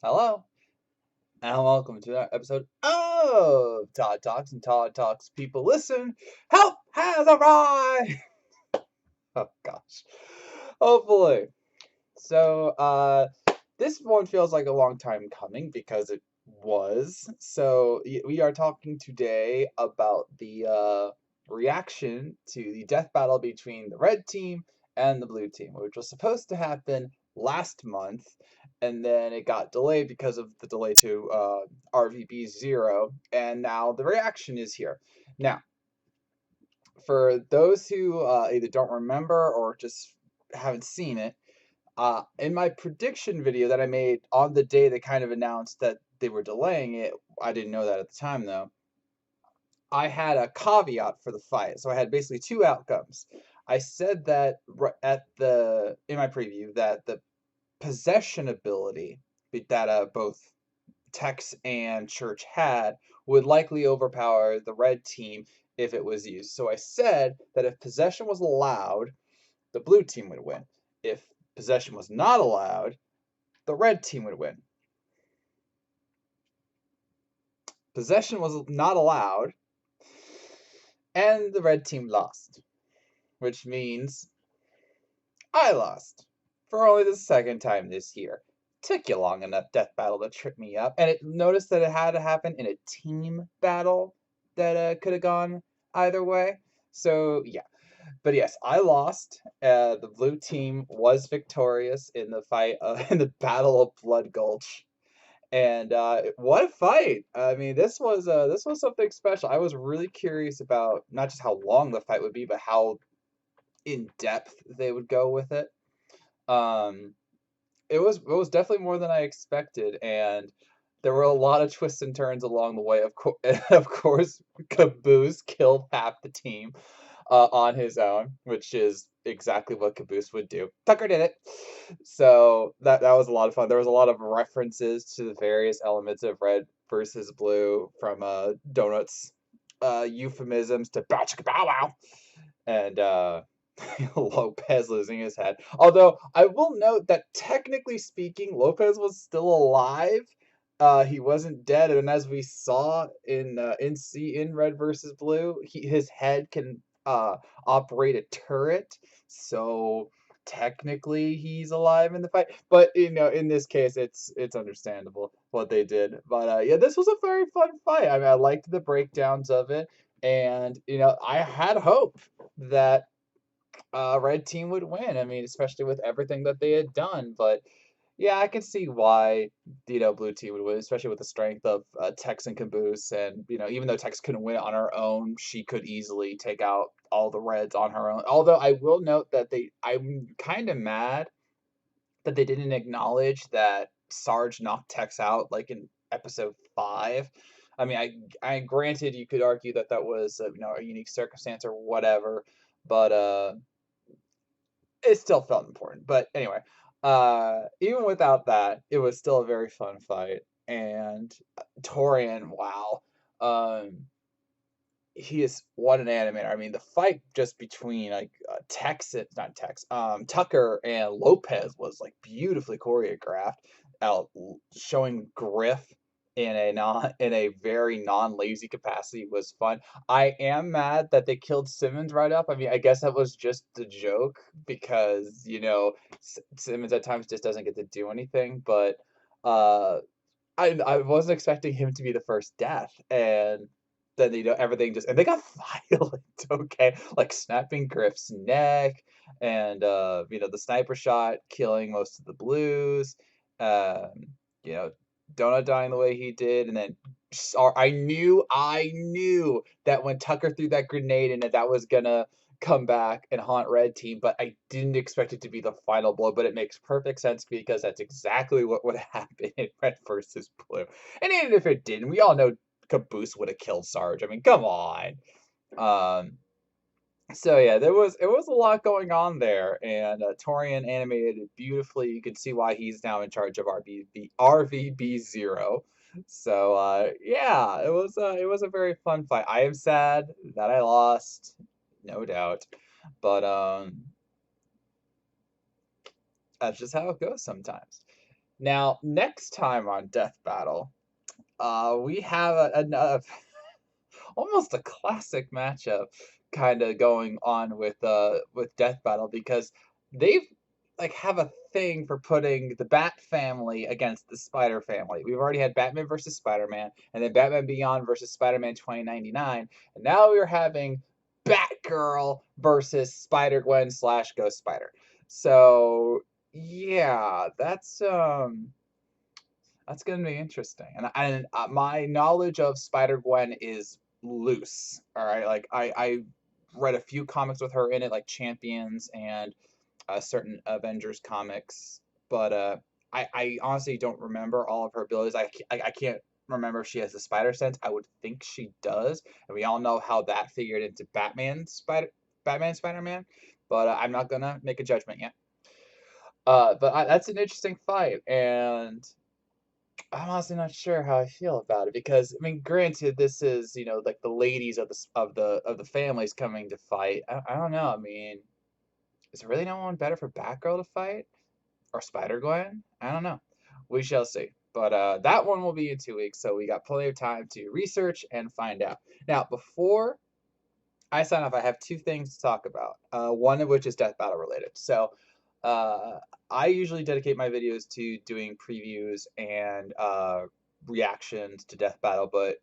Hello, and welcome to that episode of Todd Talks and Todd Talks. People listen. Help has arrived. Oh gosh. Hopefully. So, this one feels like a long time coming because it was. We are talking today about the reaction to the death battle between the red team and the blue team, which was supposed to happen last month, and then it got delayed because of the delay to RVB 0, and now the reaction is here. Now, for those who either don't remember or just haven't seen it, in my prediction video that I made on the day they kind of announced that they were delaying it, I didn't know that at the time though. I had a caveat for the fight, so I had basically two outcomes. I said that in my preview that the possession ability that both Tex and Church had would likely overpower the red team if it was used. So I said that if possession was allowed, the blue team would win. If possession was not allowed, the red team would win. Possession was not allowed, and the red team lost, which means I lost for only the second time this year. Took you long enough, Death Battle, to trip me up, and noticed that it had to happen in a team battle that could have gone either way. So yeah, but yes, I lost. The blue team was victorious in the fight in the Battle of Blood Gulch. And what a fight! I mean, this was something special. I was really curious about not just how long the fight would be, but how in depth they would go with it. Um, it was definitely more than I expected, and there were a lot of twists and turns along the way. Of course, Caboose killed half the team on his own, which is exactly what Caboose would do. Tucker did it. So that was a lot of fun. There was a lot of references to the various elements of Red versus Blue, from Donuts euphemisms to bow chicka bow wow, and Lopez losing his head. Although I will note that technically speaking, Lopez was still alive. He wasn't dead, and as we saw in Red versus Blue, his head can operate a turret, so technically he's alive in the fight. But in this case, it's understandable what they did. But yeah, this was a very fun fight. I mean, I liked the breakdowns of it, and I had hope that red team would win. I mean, especially with everything that they had done. But yeah, I can see why blue team would win, especially with the strength of Tex and Caboose. And even though Tex couldn't win on her own, she could easily take out all the reds on her own. Although I will note that I'm kind of mad that they didn't acknowledge that Sarge knocked Tex out like in episode 5. I mean, I granted you could argue that that was a unique circumstance or whatever, but it still felt important. But anyway, even without that, it was still a very fun fight. And Torian, wow, um, he is what an animator. I mean, the fight just between like not Tex, Tucker and Lopez was like beautifully choreographed, showing Griff in a very non-lazy capacity was fun. I am mad that they killed Simmons right up. I mean, I guess that was just the joke because Simmons at times just doesn't get to do anything, but uh I wasn't expecting him to be the first death, and then everything just and they got violent, okay, like snapping Griff's neck, and the sniper shot killing most of the blues, um, you know, Donut dying the way he did, and then I knew that when Tucker threw that grenade in, that was gonna come back and haunt red team, but I didn't expect it to be the final blow. But it makes perfect sense because that's exactly what would happen in red versus blue. And even if it didn't, we all know Caboose would have killed Sarge. I mean, come on. Um, so yeah, it was a lot going on there, and Torian animated it beautifully. You can see why he's now in charge of RVB 0. So yeah, it was a very fun fight. I am sad that I lost, no doubt, but that's just how it goes sometimes. Now, next time on Death Battle, we have a almost a classic matchup kind of going on with Death Battle because they've like have a thing for putting the Bat family against the Spider family. We've already had Batman versus Spider-Man, and then Batman Beyond versus Spider-Man 2099, and now we're having Batgirl versus Spider-Gwen slash Ghost Spider. So yeah, that's gonna be interesting. And my knowledge of Spider Gwen is loose. All right, like I read a few comics with her in it, like Champions and certain Avengers comics, but I honestly don't remember all of her abilities. I can't remember if she has the spider sense. I would think she does, and we all know how that figured into Batman Spider Man. But I'm not gonna make a judgment yet. That's an interesting fight, and I'm honestly not sure how I feel about it because I mean, granted, this is like the ladies of the families coming to fight. I don't know. I mean, is there really no one better for Batgirl to fight or Spider Gwen? I don't know. We shall see. But that one will be in 2 weeks, so we got plenty of time to research and find out. Now, before I sign off, I have two things to talk about. One of which is Death Battle related. So, uh, I usually dedicate my videos to doing previews and reactions to Death Battle, but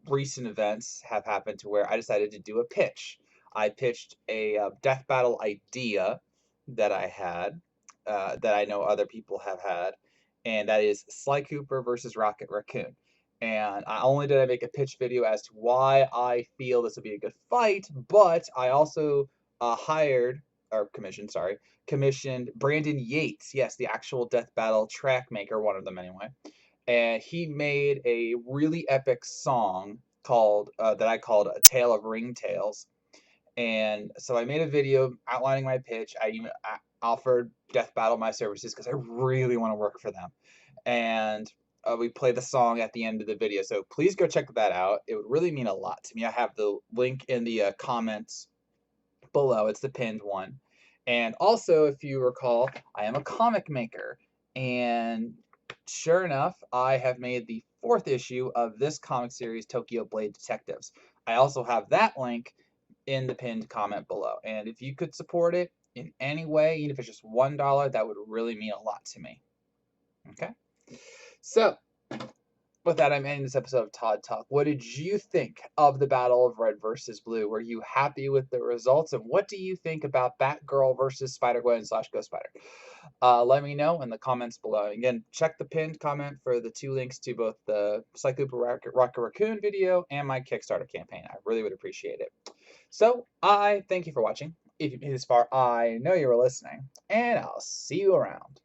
recent events have happened to where I decided to do a pitch. I pitched a Death Battle idea that I had, that I know other people have had, and that is Sly Cooper versus Rocket Raccoon. And I only did I make a pitch video as to why I feel this would be a good fight, but I also commissioned Brandon Yates. Yes, the actual Death Battle track maker, one of them anyway, and he made a really epic song called that I called "A Tale of Ringtails." And so I made a video outlining my pitch. I offered Death Battle my services because I really want to work for them, and we play the song at the end of the video. So please go check that out. It would really mean a lot to me. I have the link in the comments below. It's the pinned one. And also, if you recall, I am a comic maker. And sure enough, I have made the fourth issue of this comic series, Tokyo Blade Detectives. I also have that link in the pinned comment below. And if you could support it in any way, even if it's just $1, that would really mean a lot to me. Okay? So, with that, I'm ending this episode of Todd Talk. What did you think of the Battle of Red versus Blue? Were you happy with the results? And what do you think about Batgirl versus Spider-Gwen slash Ghost Spider? Let me know in the comments below. Again, check the pinned comment for the two links to both the Sly Cooper Rocket Raccoon video and my Kickstarter campaign. I really would appreciate it. So, I thank you for watching. If you made this far, I know you were listening, and I'll see you around.